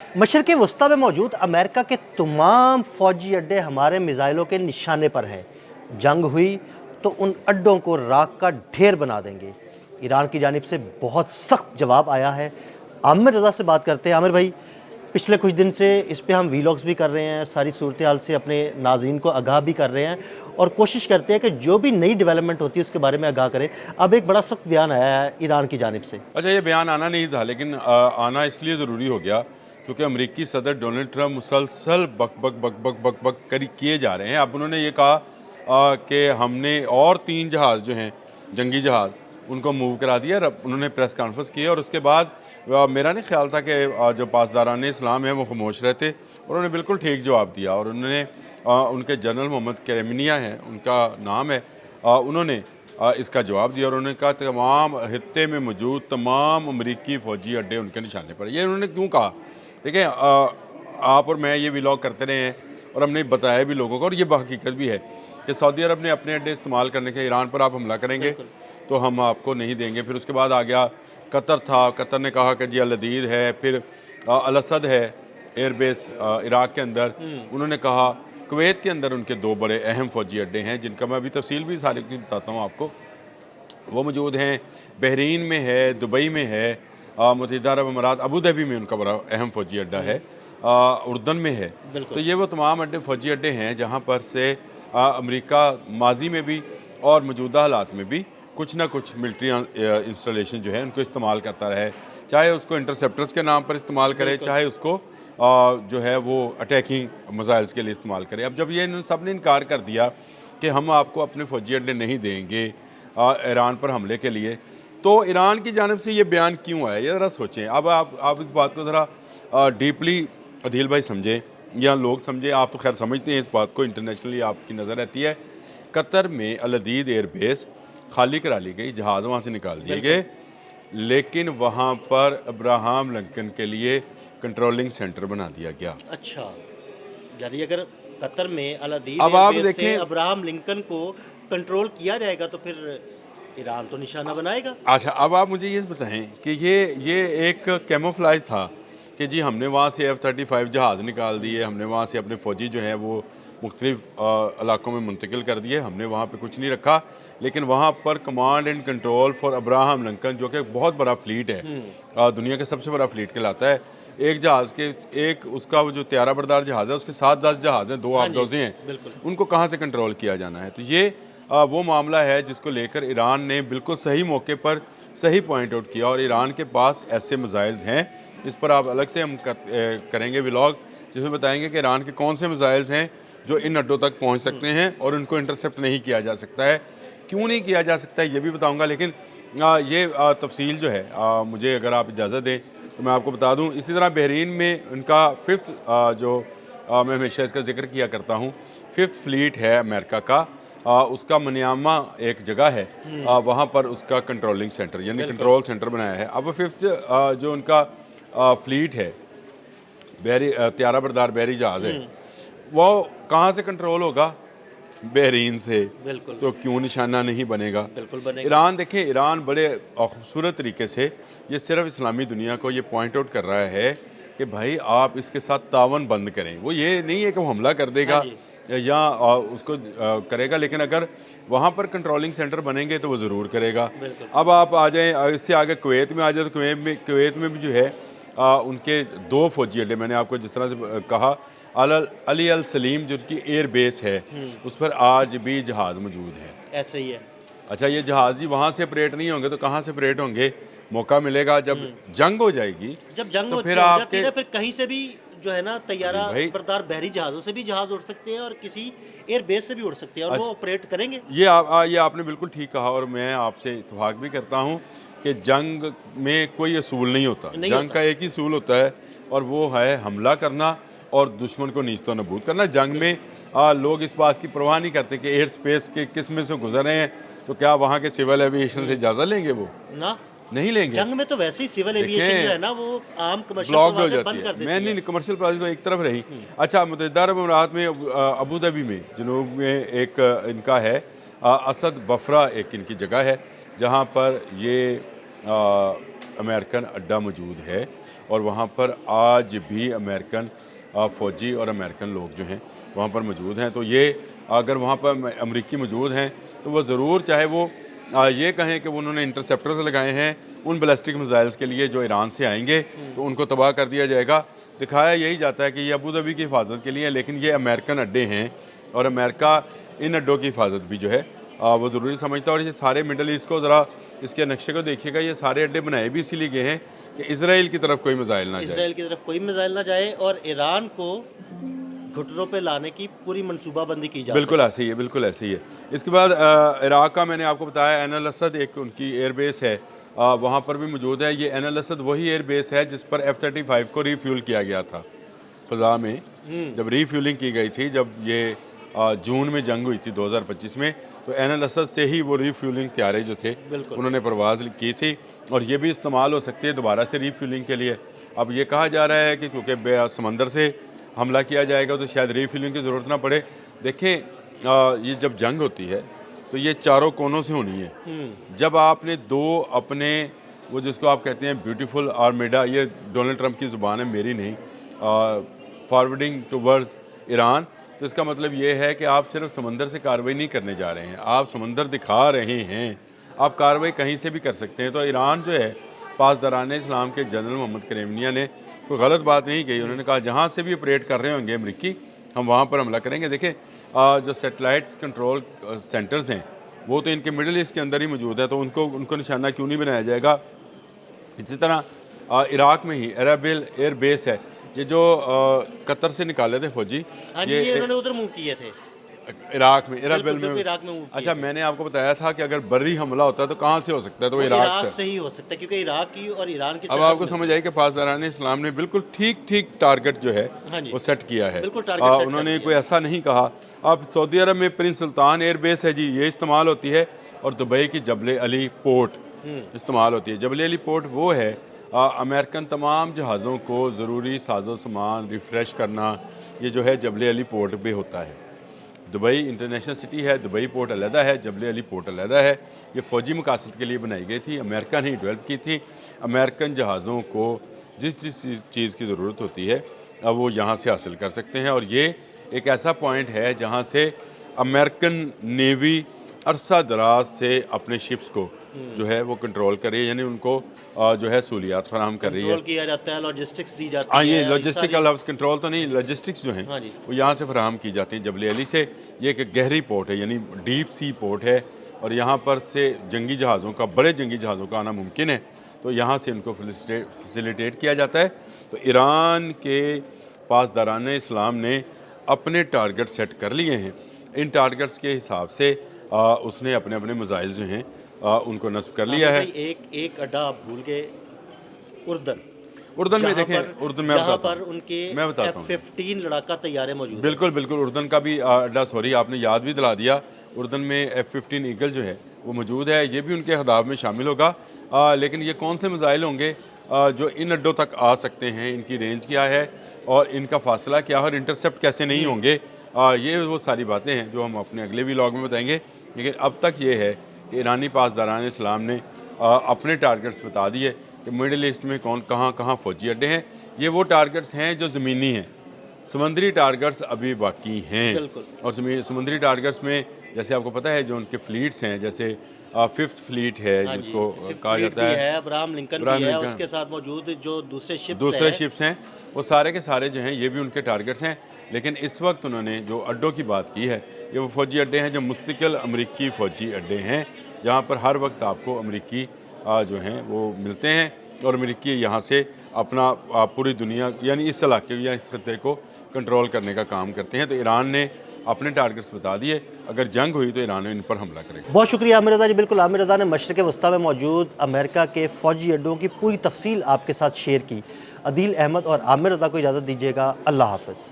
मशरक़ वस्ती में मौजूद अमेरिका के तमाम फ़ौजी अड्डे हमारे मिज़ाइलों के निशाने पर हैं। जंग हुई तो उन अड्डों को राख का ढेर बना देंगे। ईरान की जानिब से बहुत सख्त जवाब आया है। आमिर रज़ा से बात करते हैं। आमिर भाई, पिछले कुछ दिन से इस पे हम वीलॉग्स भी कर रहे हैं, सारी सूरत हाल से अपने नाज़रीन को आगाह भी कर रहे हैं और कोशिश करते हैं कि जो भी नई डेवलपमेंट होती है उसके बारे में आगाह करें। अब एक बड़ा सख्त बयान आया है ईरान की जानिब से। अच्छा, ये बयान आना नहीं था, लेकिन आना इसलिए ज़रूरी हो गया क्योंकि अमेरिकी सदर डोनाल्ड ट्रंप मुसलसल बक बक बक बक बक बक करी किए जा रहे हैं। अब उन्होंने ये कहा कि हमने और 3 जहाज़ जो हैं, जंगी जहाज़, उनको मूव करा दिया। उन्होंने प्रेस कॉन्फ्रेंस की और उसके बाद मेरा नहीं ख्याल था कि जो पासदारान इस्लाम है वो खामोश रहते। उन्होंने बिल्कुल ठीक जवाब दिया और उन्होंने उनके जनरल मोहम्मद क्रेमिनिया हैं, उनका नाम है, उन्होंने इसका जवाब दिया और उन्होंने कहा तमाम खित्ते में मौजूद तमाम अमेरिकी फ़ौजी अड्डे उनके निशाने पर। ये उन्होंने क्यों कहा? देखिए, आप और मैं ये व्लॉग करते रहे हैं और हमने बताया भी लोगों को, और ये हकीकत भी है कि सऊदी अरब ने अपने अड्डे इस्तेमाल करने के, ईरान पर आप हमला करेंगे तो हम आपको नहीं देंगे। फिर उसके बाद आ गया कतर था, कतर ने कहा कि जी अल अदीद है, फिर अल असद है एयरबेस इराक़ के अंदर, उन्होंने कहा। कुवैत के अंदर उनके 2 बड़े अहम फ़ौजी अड्डे हैं जिनका मैं अभी तफसील भी सारी बताता हूँ आपको, वो मौजूद हैं। बहरीन में है, दुबई में है, मुत्तहिदा अरब अमारात अबू धाबी में उनका बड़ा अहम फ़ौजी अड्डा है, उर्दन में है। तो ये वो तमाम अड्डे फ़ौजी अड्डे हैं जहाँ पर से अमेरिका माजी में भी और मौजूदा हालात में भी कुछ ना कुछ मिलिट्री इंस्टॉलेशन जो है उनको इस्तेमाल करता रहे, चाहे उसको इंटरसेप्टर्स के नाम पर इस्तेमाल करे, चाहे उसको जो है वो अटैकिंग मिसाइल्स के लिए इस्तेमाल करे। अब जब ये इन सब ने इनकार कर दिया कि हम आपको अपने फ़ौजी अड्डे नहीं देंगे ईरान पर हमले के लिए, तो ईरान की जानिब से ये बयान क्यों आया, ये ज़रा सोचें। अब आप इस बात को ज़रा डीपली अदील भाई समझें या लोग समझें। आप तो खैर समझते हैं इस बात को, इंटरनेशनली आपकी नज़र रहती है। कतर में अल अदीद एयरबेस खाली करा ली गई, जहाज़ वहाँ से निकाल दिए गए, लेकिन वहाँ पर अब्राहम लिंकन के लिए कंट्रोलिंग सेंटर बना दिया गया। अच्छा, यानी अगर कतर में अल अदीद अब आप एयरबेस से देखें, अब्राहम लिंकन को कंट्रोल किया जाएगा तो फिर ईरान तो निशाना बनाएगा। अच्छा, अब आप मुझे ये बताएं कि ये एक कैमोफ्लेज था कि जी हमने वहाँ से F-35 जहाज़ निकाल दिए, हमने वहाँ से अपने फ़ौजी जो हैं वो मुख्तलिफ़ इलाकों में मुंतकिल कर दिए, हमने वहाँ पे कुछ नहीं रखा, लेकिन वहाँ पर command and control for Abraham Lincoln, जो कि बहुत बड़ा फ्लीट है, दुनिया का सबसे बड़ा फ्लीट कहलाता है। एक जहाज़ के एक उसका वो जो त्यारा बरदार जहाज़ है उसके 7-10 जहाज़ हैं, 2 आबदोज़ें हैं, उनको कहाँ से कंट्रोल किया जाना है। तो ये वो मामला है जिसको लेकर ईरान ने बिल्कुल सही मौके पर सही पॉइंट आउट किया, और ईरान के पास ऐसे मिसाइल्स हैं, इस पर आप अलग से हम करेंगे व्लॉग जिसमें बताएंगे कि ईरान के कौन से मिसाइल्स हैं जो इन अड्डों तक पहुंच सकते हैं और उनको इंटरसेप्ट नहीं किया जा सकता है। क्यों नहीं किया जा सकता है ये भी बताऊंगा, लेकिन ये तफसील जो है मुझे अगर आप इजाज़त दें तो मैं आपको बता दूं। इसी तरह बहरीन में उनका 5th जो मैं हमेशा इसका जिक्र किया करता हूँ, 5th फ्लीट है अमेरिका का, उसका मनियामा एक जगह है, वहाँ पर उसका कंट्रोलिंग सेंटर यानी कंट्रोल सेंटर बनाया है। अब 5th जो उनका फ्लीट है, त्यारा बरदार बहरी जहाज़ है, वो कहाँ से कंट्रोल होगा? बहरीन से। तो क्यों निशाना नहीं बनेगा? बिल्कुल बनेगा। ईरान देखें, ईरान बड़े खूबसूरत तरीके से ये सिर्फ इस्लामी दुनिया को ये पॉइंट आउट कर रहा है कि भाई आप इसके साथ तावन बंद करें। वो ये नहीं है कि वो हमला कर देगा या उसको करेगा, लेकिन अगर वहाँ पर कंट्रोलिंग सेंटर बनेंगे तो वो ज़रूर करेगा। अब आप आ जाएँ इससे आगे कुवैत में आ जाए, तो कुवैत में भी जो है उनके 2 फ़ौजी अड्डे, मैंने आपको जिस तरह से कहा, अली अल सलीम जो उनकी एयर बेस है उस पर आज भी जहाज़ मौजूद है। ऐसे ही है। अच्छा, ये जहाज़ जी वहाँ से ऑपरेट नहीं होंगे तो कहाँ से ऑपरेट होंगे? मौका मिलेगा जब जंग हो जाएगी, जब जंग तो हो फिर जाती है आपके ना, फिर कहीं से भी जो है ना तैयारा भाई बरदार बहरी जहाज़ों से भी जहाज़ उड़ सकते हैं और किसी एयर बेस से भी उड़ सकते हैं और वो ऑपरेट करेंगे। ये आपने बिल्कुल ठीक कहा, और मैं आपसे इत्तेफाक भी करता हूँ कि जंग में कोई असूल नहीं होता। जंग का एक ही असूल होता है और वो है हमला करना और दुश्मन को नीस्तो नबूद करना। जंग में लोग इस बात की परवाह नहीं करते कि एयर स्पेस के किस में से गुजर रहे हैं, तो क्या वहाँ के सिविल एविएशन से इजाज़त लेंगे? वो ना, नहीं लेंगे। जंग में तो वैसे ही सिविल एविएशन जो है ना वो आम कमर्शियल ब्लॉक्ड हो परवाज़ें जाती बंद कर है। देती मैं है। नहीं, कमर्शियल प्रोजेक्ट तो एक तरफ रही। अच्छा, मुत्तहिदा अरब अमारात में अबू धाबी में जनूब में एक इनका है असद बफरा, एक इनकी जगह है जहाँ पर ये अमेरिकन अड्डा मौजूद है, اور वहाँ पर आज भी अमेरिकन फ़ौजी और अमेरिकन लोग जो हैं वहाँ पर मौजूद हैं। तो ये अगर वहाँ पर अमरीकी मौजूद हैं तो वो ज़रूर, चाहे वो ये कहें कि उन्होंने इंटरसेप्टर्स लगाए हैं उन बैलिस्टिक मिसाइल्स के लिए जो ईरान से आएंगे तो उनको तबाह कर दिया जाएगा। दिखाया यही जाता है कि ये अबू धाबी की हिफाजत के लिए है, लेकिन ये अमेरिकन अड्डे हैं और अमेरिका इन अड्डों की हिफाजत भी जो है वो ज़रूरी समझता है। और ये सारे मिडल ईस्ट को ज़रा इसके नक्शे को देखिएगा, ये सारे अड्डे बनाए भी इसीलिए गए हैं कि इसराइल की तरफ कोई मिसाइल ना जाए, इसराइल की तरफ कोई मिसाइल ना जाए और ईरान को घुटनों पे लाने की पूरी मनसूबाबंदी की जाए। बिल्कुल ऐसे ही है, बिल्कुल ऐसे ही है। इसके बाद इराक़ का मैंने आपको बताया ऐन अल असद एक उनकी एयर बेस है, वहाँ पर भी मौजूद है। ये ऐन अल असद वही एयर बेस है जिस पर F-35 को रीफ्यूल किया गया था फ़ज़ा में, जब रीफ्यूलिंग की गई थी, जब ये जून में जंग हुई थी 2025 में, तो ऐन अल असद से ही वो रीफ्यूलिंग त्यारे जो थे उन्होंने परवाज़ की थी और ये भी इस्तेमाल हो सकती है दोबारा से रीफ्यूलिंग के लिए। अब ये कहा जा रहा है कि क्योंकि समंदर से हमला किया जाएगा तो शायद रीफिलिंग की ज़रूरत ना पड़े। देखें ये जब जंग होती है तो ये चारों कोनों से होनी है। जब आपने दो अपने वो जिसको आप कहते हैं ब्यूटीफुल आर्मेडा, ये डोनाल्ड ट्रंप की ज़ुबान है मेरी नहीं, फॉरवर्डिंग टूवर्ड्स ईरान, तो इसका मतलब ये है कि आप सिर्फ समंदर से कार्रवाई नहीं करने जा रहे हैं, आप समंदर दिखा रहे हैं, आप कार्रवाई कहीं से भी कर सकते हैं। तो ईरान जो है, पासदारान इस्लाम के जनरल मोहम्मद करेमिया ने कोई गलत बात नहीं कही। उन्होंने कहा जहाँ से भी ऑपरेट कर रहे होंगे अमरीकी, हम वहाँ पर हमला करेंगे। देखें जो सैटेलाइट्स कंट्रोल सेंटर्स हैं वो तो इनके मिडल ईस्ट के अंदर ही मौजूद है, तो उनको निशाना क्यों नहीं बनाया जाएगा। इसी तरह इराक़ में ही एराबिल एयर बेस है, ये जो कतर से निकाले थे फौजी, ये उन्होंने उधर मूव किए थे इराक़ में, एराबिल में। इराक़ में मूव किए। अच्छा, मैंने आपको बताया था कि अगर बर्री हमला होता है तो कहाँ से हो सकता है, तो इराक़ से ही हो सकता है, क्योंकि इराक़ की और ईरान की। अब आपको समझ आई कि पासदारान इस्लाम ने बिल्कुल ठीक टारगेट जो है वो सेट किया है। उन्होंने कोई ऐसा नहीं कहा। अब सऊदी अरब में प्रिंस सुल्तान एयर बेस है जी, ये इस्तेमाल होती है, और दुबई की जबल अली पोर्ट इस्तेमाल होती है। जबल अली पोर्ट वो है अमेरिकन तमाम जहाज़ों को ज़रूरी साजो सामान रिफ़्रेश करना, ये जो है जबल अली पोर्ट पे होता है। दुबई इंटरनेशनल सिटी है, दुबई पोर्ट अलहदा है, जबल अली पोर्ट अलहदा है। ये फ़ौजी मकासद के लिए बनाई गई थी, अमेरिका ने डेवलप की थी। अमेरिकन जहाज़ों को जिस चीज़ की ज़रूरत होती है वो यहाँ से हासिल कर सकते हैं, और ये एक ऐसा पॉइंट है जहाँ से अमेरिकन नेवी अरसा दराज से अपने शिप्स को जो है वो कंट्रोल कर रही है, यानी उनको जो है सहूलियात फराहम कर रही है, कंट्रोल किया जाता है, लॉजिस्टिक्स दी जाती है। ये लॉजिस्टिक का लफ्ज़ कंट्रोल तो नहीं, लॉजिस्टिक्स जो हैं वो यहाँ से फराहम की जाती हैं जबल अली से। ये एक गहरी पोर्ट है, यानी डीप सी पोर्ट है, और यहाँ पर से जंगी जहाज़ों का, बड़े जंगी जहाज़ों का आना मुमकिन है, तो यहाँ से इनको फैसिलिटेट किया जाता है। तो ईरान के पासदारान इस्लाम ने अपने टारगेट सेट कर लिए हैं। इन टारगेट्स के हिसाब से उसने अपने अपने मिसाइल जो हैं उनको नस्ब कर लिया है। एक अड्डा आप भूल गए, उर्दन में देखें, उर्दन में जहाँ पर उनके मैं बताता हूँ, F-15 लड़ाका तैयारे मौजूद। बिल्कुल उर्दन का भी अड्डा, सॉरी आपने याद भी दिला दिया, उर्दन में F-15 ईगल जो है वो मौजूद है, ये भी उनके अहदाफ में शामिल होगा। लेकिन ये कौन से मिसाइल होंगे जो इन अड्डों तक आ सकते हैं, इनकी रेंज क्या है और इनका फासला क्या है और इंटरसेप्ट कैसे नहीं होंगे, ये वो सारी बातें हैं जो हम अपने अगले व्लॉग में बताएंगे। लेकिन अब तक ये है कि ईरानी पासदारान इस्लाम ने अपने टारगेट्स बता दिए कि मिडिल ईस्ट में कहाँ फ़ौजी अड्डे हैं। ये वो टारगेट्स हैं जो ज़मीनी हैं, समुद्री टारगेट्स अभी बाकी हैं। और समुद्री टारगेट्स में जैसे आपको पता है जो उनके फ्लीट्स हैं, जैसे 5th फ्लीट है जिसको कहा जाता है, अब्राहम लिंकन की है, उसके साथ मौजूद जो दूसरे शिप्स हैं, वो सारे के सारे जो हैं ये भी उनके टारगेट्स हैं। लेकिन इस वक्त उन्होंने जो अड्डों की बात की है, ये वो फ़ौजी अड्डे हैं जो मुस्तकिल अमरीकी फ़ौजी अड्डे हैं, जहाँ पर हर वक्त आपको अमरीकी जो हैं वो मिलते हैं, और अमरीकी यहाँ से अपना पूरी दुनिया यानी इस इलाके या इस खत्ते को कंट्रोल करने का काम करते हैं। तो ईरान ने अपने टारगेट्स बता दिए, अगर जंग हुई तो ईरान इन पर हमला करेगा। बहुत शुक्रिया आमिर रज़ा जी। बिल्कुल, आमिर रज़ा ने मशरिक़ वस्ता में मौजूद अमेरिका के फ़ौजी अड्डों की पूरी तफसील आपके साथ शेयर की। अदील अहमद और आमिर रज़ा को इजाज़त दीजिएगा। अल्लाह हाफ़िज़।